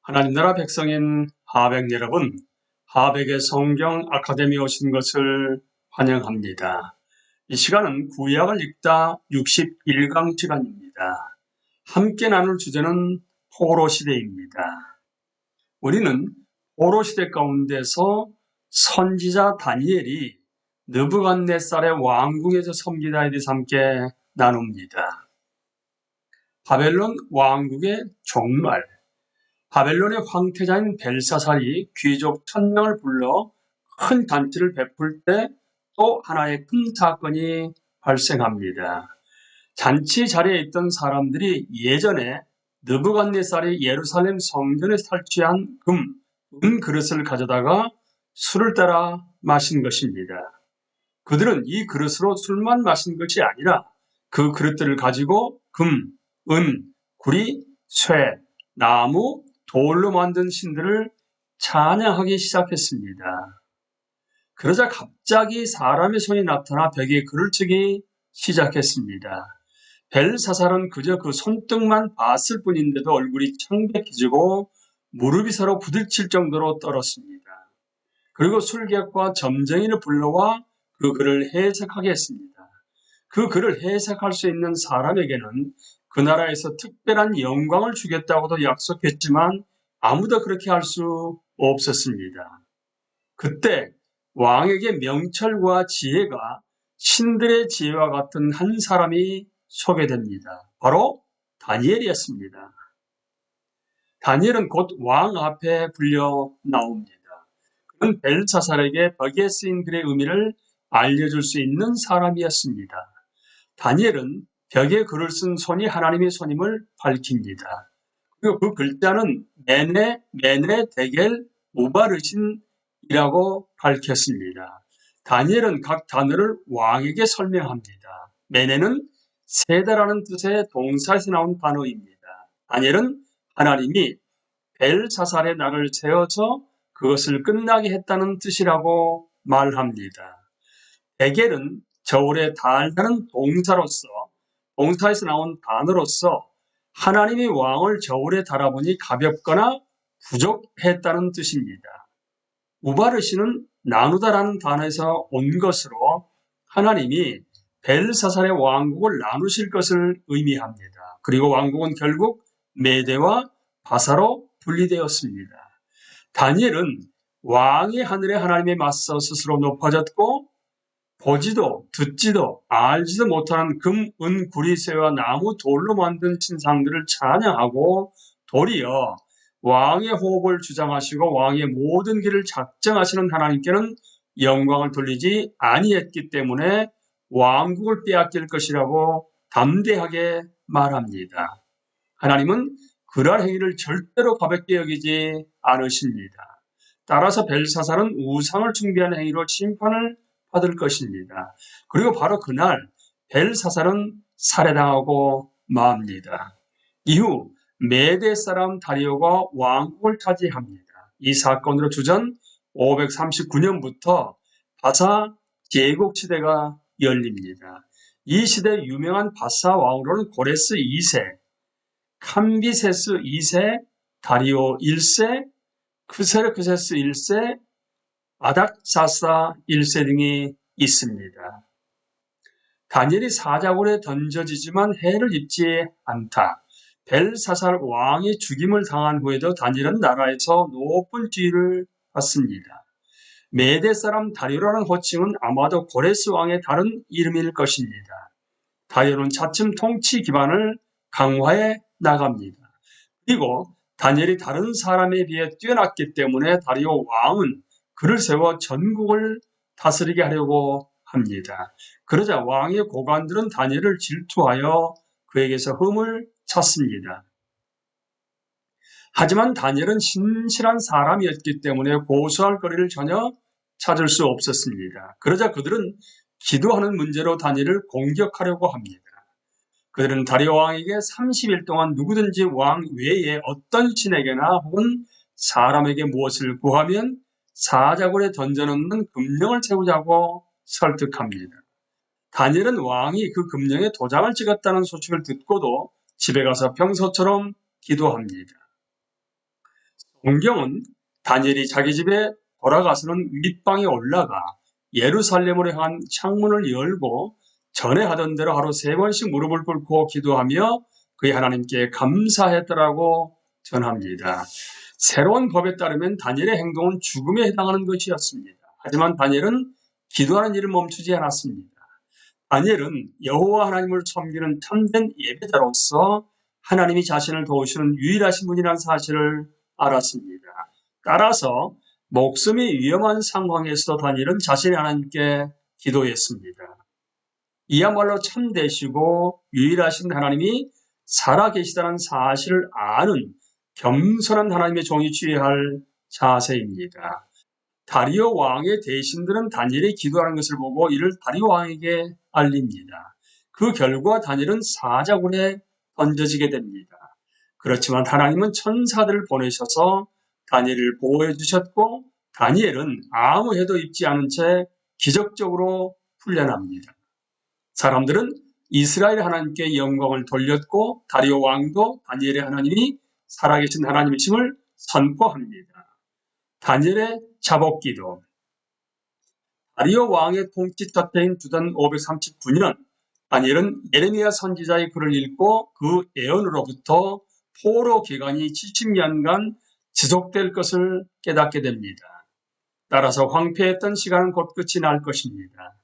하나님 나라 백성인 하백 여러분, 하백의 성경 아카데미에 오신 것을 환영합니다. 이 시간은 구약을 읽다 61강 시간입니다. 함께 나눌 주제는 포로 시대입니다. 우리는 포로 시대 가운데서 선지자 다니엘이 느부갓네살의 왕궁에서 섬기다에 대해서 함께 나눕니다. 바벨론 왕국의 종말, 바벨론의 황태자인 벨사살이 귀족 1000명을 불러 큰 잔치를 베풀 때 또 하나의 큰 사건이 발생합니다. 잔치 자리에 있던 사람들이 예전에 느부갓네살이 예루살렘 성전에 탈취한 은 그릇을 가져다가 술을 따라 마신 것입니다. 그들은 이 그릇으로 술만 마신 것이 아니라 그 그릇들을 가지고 금, 은, 구리, 쇠, 나무, 돌로 만든 신들을 찬양하기 시작했습니다. 그러자 갑자기 사람의 손이 나타나 벽에 글을 치기 시작했습니다. 벨사살은 그저 그 손등만 봤을 뿐인데도 얼굴이 창백해지고 무릎이 서로 부딪힐 정도로 떨었습니다. 그리고 술객과 점쟁이를 불러와 그 글을 해석하게 했습니다. 그 글을 해석할 수 있는 사람에게는 그 나라에서 특별한 영광을 주겠다고도 약속했지만 아무도 그렇게 할 수 없었습니다. 그때 왕에게 명철과 지혜가 신들의 지혜와 같은 한 사람이 소개됩니다. 바로 다니엘이었습니다. 다니엘은 곧 왕 앞에 불려 나옵니다. 그는 벨사살에게 벽에 쓰인 글의 의미를 알려줄 수 있는 사람이었습니다. 다니엘은 벽에 글을 쓴 손이 하나님의 손임을 밝힙니다. 그리고 그 글자는 메네 데겔 우바르신이라고 밝혔습니다. 다니엘은 각 단어를 왕에게 설명합니다. 메네는 세다라는 뜻의 동사에서 나온 단어입니다. 다니엘은 하나님이 벨사살의 날을 세워서 그것을 끝나게 했다는 뜻이라고 말합니다. 데겔은 저울에 달다는 동사에서 나온 단어로서 하나님이 왕을 저울에 달아보니 가볍거나 부족했다는 뜻입니다. 우바르시는 나누다라는 단어에서 온 것으로 하나님이 벨사살의 왕국을 나누실 것을 의미합니다. 그리고 왕국은 결국 메대와 바사로 분리되었습니다. 다니엘은 왕이 하늘의 하나님에 맞서 스스로 높아졌고 보지도 듣지도 알지도 못하는 금, 은, 구리, 쇠와 나무, 돌로 만든 신상들을 찬양하고 도리어 왕의 호흡을 주장하시고 왕의 모든 길을 작정하시는 하나님께는 영광을 돌리지 아니했기 때문에 왕국을 빼앗길 것이라고 담대하게 말합니다. 하나님은 그러한 행위를 절대로 가볍게 여기지 않으십니다. 따라서 벨사살은 우상을 숭배하는 행위로 심판을 받을 것입니다. 그리고 바로 그날 벨사살은 살해당하고 맙니다. 이후 메대 사람 다리오가 왕국을 차지합니다. 이 사건으로 주전 539년부터 바사 제국 시대가 열립니다. 이 시대 유명한 바사 왕으로는 고레스 2세, 캄비세스 2세, 다리오 1세, 크세르크세스 1세, 아닥사사 1세 등이 있습니다. 다니엘이 사자굴에 던져지지만 해를 입지 않다. 벨사살 왕이 죽임을 당한 후에도 다니엘은 나라에서 높은 지위를 받습니다. 메대 사람 다리오라는 호칭은 아마도 고레스 왕의 다른 이름일 것입니다. 다리오는 차츰 통치 기반을 강화해 나갑니다. 그리고 다니엘이 다른 사람에 비해 뛰어났기 때문에 다리오 왕은 그를 세워 전국을 다스리게 하려고 합니다. 그러자 왕의 고관들은 다니엘을 질투하여 그에게서 흠을 찾습니다. 하지만 다니엘은 신실한 사람이었기 때문에 고소할 거리를 전혀 찾을 수 없었습니다. 그러자 그들은 기도하는 문제로 다니엘을 공격하려고 합니다. 그들은 다리오 왕에게 30일 동안 누구든지 왕 외에 어떤 신에게나 혹은 사람에게 무엇을 구하면 사자굴에 던져놓는 금령을 세우자고 설득합니다. 다니엘은 왕이 그 금령에 도장을 찍었다는 소식을 듣고도 집에 가서 평소처럼 기도합니다. 성경은 다니엘이 자기 집에 돌아가서는 윗방에 올라가 예루살렘으로 향한 창문을 열고 전에 하던 대로 하루 3번씩 무릎을 꿇고 기도하며 그의 하나님께 감사했더라고 전합니다. 새로운 법에 따르면 다니엘의 행동은 죽음에 해당하는 것이었습니다. 하지만 다니엘은 기도하는 일을 멈추지 않았습니다. 다니엘은 여호와 하나님을 섬기는 참된 예배자로서 하나님이 자신을 도우시는 유일하신 분이라는 사실을 알았습니다. 따라서 목숨이 위험한 상황에서도 다니엘은 자신의 하나님께 기도했습니다. 이야말로 참되시고 유일하신 하나님이 살아계시다는 사실을 아는 겸손한 하나님의 종이 취해야 할 자세입니다. 다리오 왕의 대신들은 다니엘이 기도하는 것을 보고 이를 다리오 왕에게 알립니다. 그 결과 다니엘은 사자굴에 던져지게 됩니다. 그렇지만 하나님은 천사들을 보내셔서 다니엘을 보호해 주셨고 다니엘은 아무 해도 입지 않은 채 기적적으로 풀려납니다. 사람들은 이스라엘 하나님께 영광을 돌렸고 다리오 왕도 다니엘의 하나님이 살아계신 하나님이심을 선포합니다. 다니엘의 자복기도. 다리오 왕의 통치 첫 해인 주전 539년 다니엘은 예레미야 선지자의 글을 읽고 그 예언으로부터 포로 기간이 70년간 지속될 것을 깨닫게 됩니다. 따라서 황폐했던 시간은 곧 끝이 날 것입니다.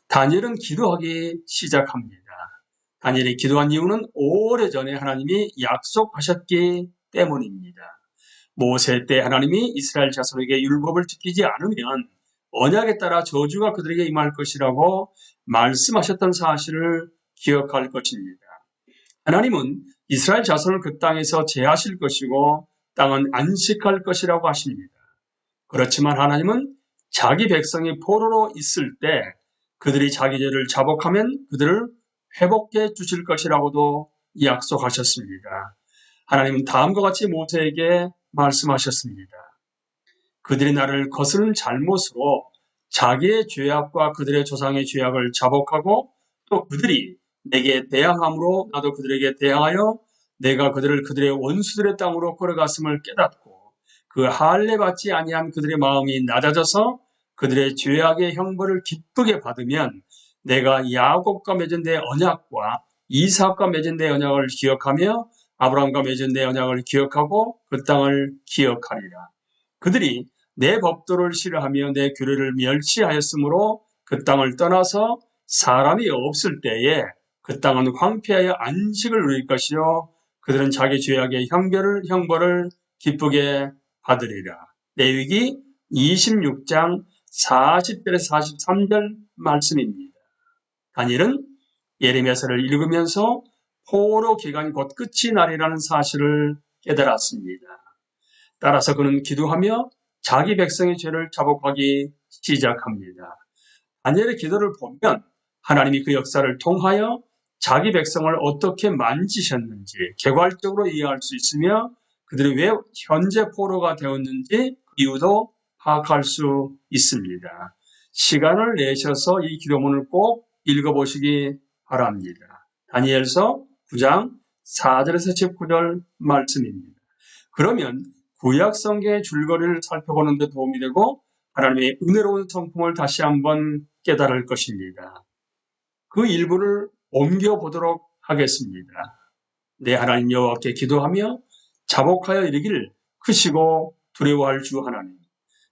다니엘은 기도하기 시작합니다. 다니엘이 기도한 이유는 오래전에 하나님이 약속하셨기 때문입니다. 모세 때 하나님이 이스라엘 자손에게 율법을 지키지 않으면 언약에 따라 저주가 그들에게 임할 것이라고 말씀하셨던 사실을 기억할 것입니다. 하나님은 이스라엘 자손을 그 땅에서 제하실 것이고 땅은 안식할 것이라고 하십니다. 그렇지만 하나님은 자기 백성이 포로로 있을 때 그들이 자기 죄를 자복하면 그들을 회복해 주실 것이라고도 약속하셨습니다. 하나님은 다음과 같이 모세에게 말씀하셨습니다. 그들이 나를 거스른 잘못으로 자기의 죄악과 그들의 조상의 죄악을 자복하고 또 그들이 내게 대항함으로 나도 그들에게 대항하여 내가 그들을 그들의 원수들의 땅으로 끌어갔음을 깨닫고 그 할례 받지 아니한 그들의 마음이 낮아져서 그들의 죄악의 형벌을 기쁘게 받으면 내가 야곱과 맺은 내 언약과 이삭과 맺은 내 언약을 기억하며 아브라함과 맺은 내 언약을 기억하고 그 땅을 기억하리라. 그들이 내 법도를 싫어하며 내 규례를 멸시하였으므로 그 땅을 떠나서 사람이 없을 때에 그 땅은 황폐하여 안식을 누릴 것이요 그들은 자기 죄악의 형벌을 기쁘게 받으리라. 레위기 26장 40절에서 43절 말씀입니다. 다니엘은 예레미야서를 읽으면서 포로 기간이 곧 끝이 나리라는 사실을 깨달았습니다. 따라서 그는 기도하며 자기 백성의 죄를 자복하기 시작합니다. 다니엘의 기도를 보면 하나님이 그 역사를 통하여 자기 백성을 어떻게 만지셨는지 개괄적으로 이해할 수 있으며 그들이 왜 현재 포로가 되었는지 그 이유도 파악할 수 있습니다. 시간을 내셔서 이 기도문을 꼭 읽어보시기 바랍니다. 다니엘서 9장 4절에서 19절 말씀입니다. 그러면 구약 성경의 줄거리를 살펴보는 데 도움이 되고 하나님의 은혜로운 성품을 다시 한번 깨달을 것입니다. 그 일부를 옮겨보도록 하겠습니다. 내 하나님 여호와께 기도하며 자복하여 이르기를 크시고 두려워할 주 하나님,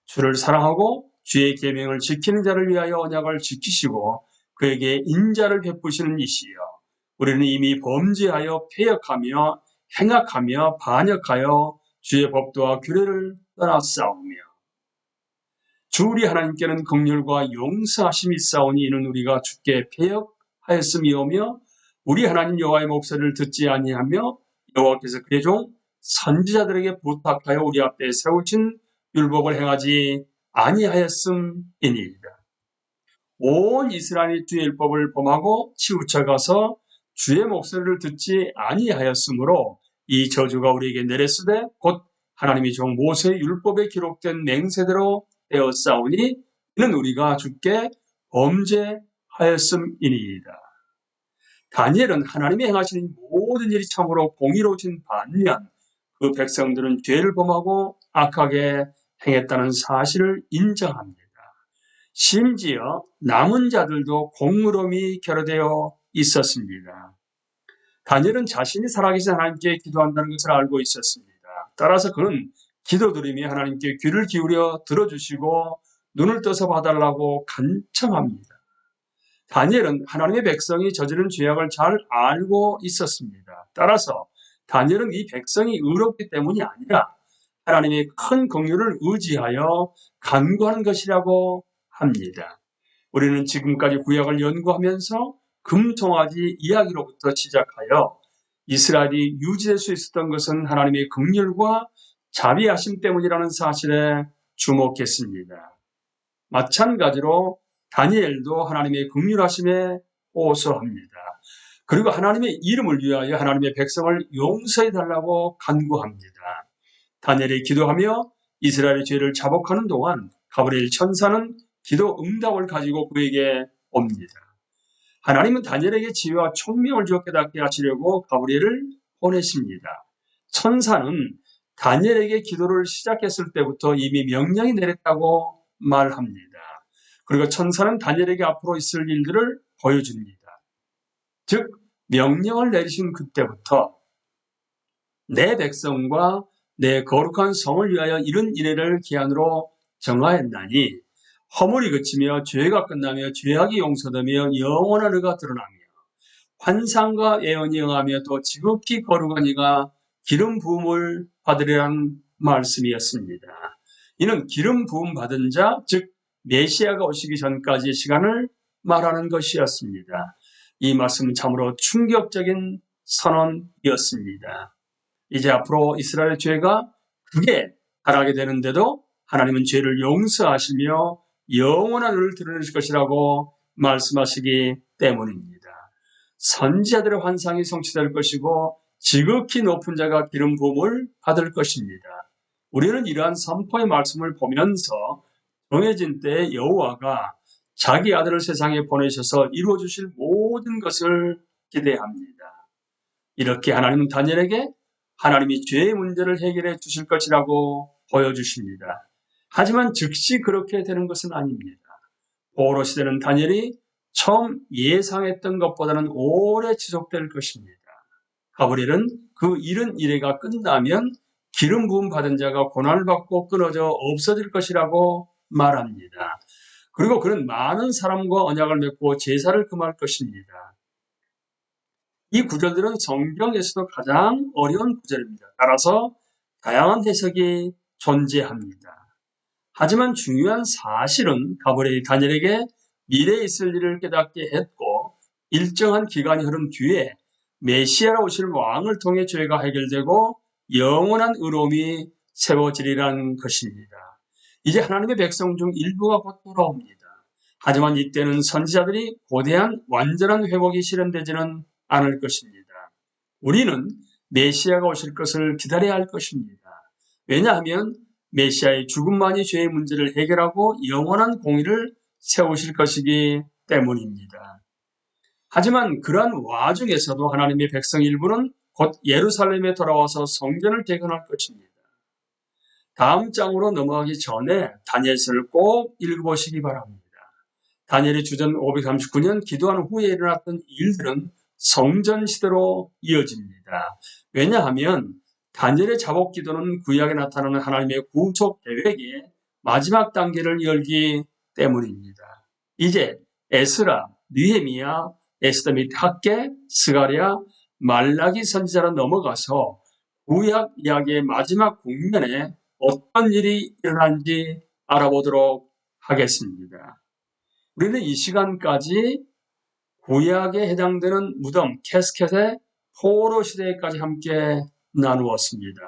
주를 사랑하고 주의 계명을 지키는 자를 위하여 언약을 지키시고 그에게 인자를 베푸시는 이시여, 우리는 이미 범죄하여 패역하며 행악하며 반역하여 주의 법도와 규례를 떠났사오며 주 우리 하나님께는 긍휼과 용서하심이 있사오니 이는 우리가 주께 패역하였음이오며 우리 하나님 여호와의 목소리를 듣지 아니하며 여호와께서 그의 종 선지자들에게 부탁하여 우리 앞에 세우신 율법을 행하지 아니하였음이니이다. 온 이스라엘이 주의 율법을 범하고 치우쳐가서 주의 목소리를 듣지 아니하였으므로 이 저주가 우리에게 내렸으되 곧 하나님이 종 모세의 율법에 기록된 맹세대로 되었사오니 이는 우리가 주께 범죄하였음이니이다. 다니엘은 하나님이 행하시는 모든 일이 참으로 공의로우신 반면 그 백성들은 죄를 범하고 악하게 행했다는 사실을 인정합니다. 심지어 남은 자들도 공의로움이 결여되어 있었습니다. 다니엘은 자신이 살아계신 하나님께 기도한다는 것을 알고 있었습니다. 따라서 그는 기도드리며 하나님께 귀를 기울여 들어주시고 눈을 떠서 봐달라고 간청합니다. 다니엘은 하나님의 백성이 저지른 죄악을 잘 알고 있었습니다. 따라서 다니엘은 이 백성이 의롭기 때문이 아니라 하나님의 큰 긍휼을 의지하여 간구하는 것이라고 합니다. 우리는 지금까지 구약을 연구하면서 금송아지 이야기로부터 시작하여 이스라엘이 유지될 수 있었던 것은 하나님의 긍휼과 자비하심 때문이라는 사실에 주목했습니다. 마찬가지로 다니엘도 하나님의 긍휼하심에 호소합니다. 그리고 하나님의 이름을 위하여 하나님의 백성을 용서해 달라고 간구합니다. 다니엘이 기도하며 이스라엘의 죄를 자복하는 동안 가브리엘 천사는 기도 응답을 가지고 그에게 옵니다. 하나님은 다니엘에게 지혜와 총명을 주어 깨닫게 하시려고 가브리엘을 보내십니다. 천사는 다니엘에게 기도를 시작했을 때부터 이미 명령이 내렸다고 말합니다. 그리고 천사는 다니엘에게 앞으로 있을 일들을 보여줍니다. 즉 명령을 내리신 그때부터 내 백성과 내 거룩한 성을 위하여 이런 이래를 기한으로 정하였나니 허물이 그치며 죄가 끝나며 죄악이 용서되며 영원한 의가 드러나며 환상과 예언이 응하며 또 지극히 거룩한 이가 기름 부음을 받으리라는 말씀이었습니다. 이는 기름 부음 받은 자, 즉 메시아가 오시기 전까지의 시간을 말하는 것이었습니다. 이 말씀은 참으로 충격적인 선언이었습니다. 이제 앞으로 이스라엘의 죄가 크게 가라게 되는데도 하나님은 죄를 용서하시며 영원한 의를 드러내실 것이라고 말씀하시기 때문입니다. 선지자들의 환상이 성취될 것이고 지극히 높은 자가 기름 부음을 받을 것입니다. 우리는 이러한 선포의 말씀을 보면서 정해진 때에 여호와가 자기 아들을 세상에 보내셔서 이루어주실 모든 것을 기대합니다. 이렇게 하나님은 다니엘에게 하나님이 죄의 문제를 해결해 주실 것이라고 보여주십니다. 하지만 즉시 그렇게 되는 것은 아닙니다. 포로 시대는 다니엘이 처음 예상했던 것보다는 오래 지속될 것입니다. 가브리엘은 그 이른 이래가 끝나면 기름 부음 받은 자가 고난을 받고 끊어져 없어질 것이라고 말합니다. 그리고 그는 많은 사람과 언약을 맺고 제사를 금할 것입니다. 이 구절들은 성경에서도 가장 어려운 구절입니다. 따라서 다양한 해석이 존재합니다. 하지만 중요한 사실은 가브리엘이 다니엘에게 미래에 있을 일을 깨닫게 했고 일정한 기간이 흐른 뒤에 메시아로 오실 왕을 통해 죄가 해결되고 영원한 의로움이 세워지리라는 것입니다. 이제 하나님의 백성 중 일부가 곧 돌아옵니다. 하지만 이때는 선지자들이 고대한 완전한 회복이 실현되지는 않을 것입니다. 우리는 메시아가 오실 것을 기다려야 할 것입니다. 왜냐하면 메시아의 죽음만이 죄의 문제를 해결하고 영원한 공의를 세우실 것이기 때문입니다. 하지만 그러한 와중에서도 하나님의 백성 일부는 곧 예루살렘에 돌아와서 성전을 재건할 것입니다. 다음 장으로 넘어가기 전에 다니엘서를 꼭 읽어보시기 바랍니다. 다니엘이 주전 539년 기도한 후에 일어났던 일들은 성전 시대로 이어집니다. 왜냐하면 다니엘의 자복 기도는 구약에 나타나는 하나님의 구속 계획의 마지막 단계를 열기 때문입니다. 이제 에스라, 느헤미야, 에스더 및 학개, 스가랴, 말라기 선지자로 넘어가서 구약 이야기의 마지막 국면에 어떤 일이 일어난지 알아보도록 하겠습니다. 우리는 이 시간까지 구약에 해당되는 무덤, 캐스켓의 포로 시대까지 함께 나누었습니다.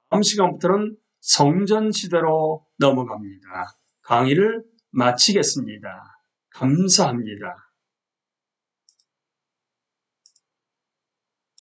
다음 시간부터는 성전 시대로 넘어갑니다. 강의를 마치겠습니다. 감사합니다.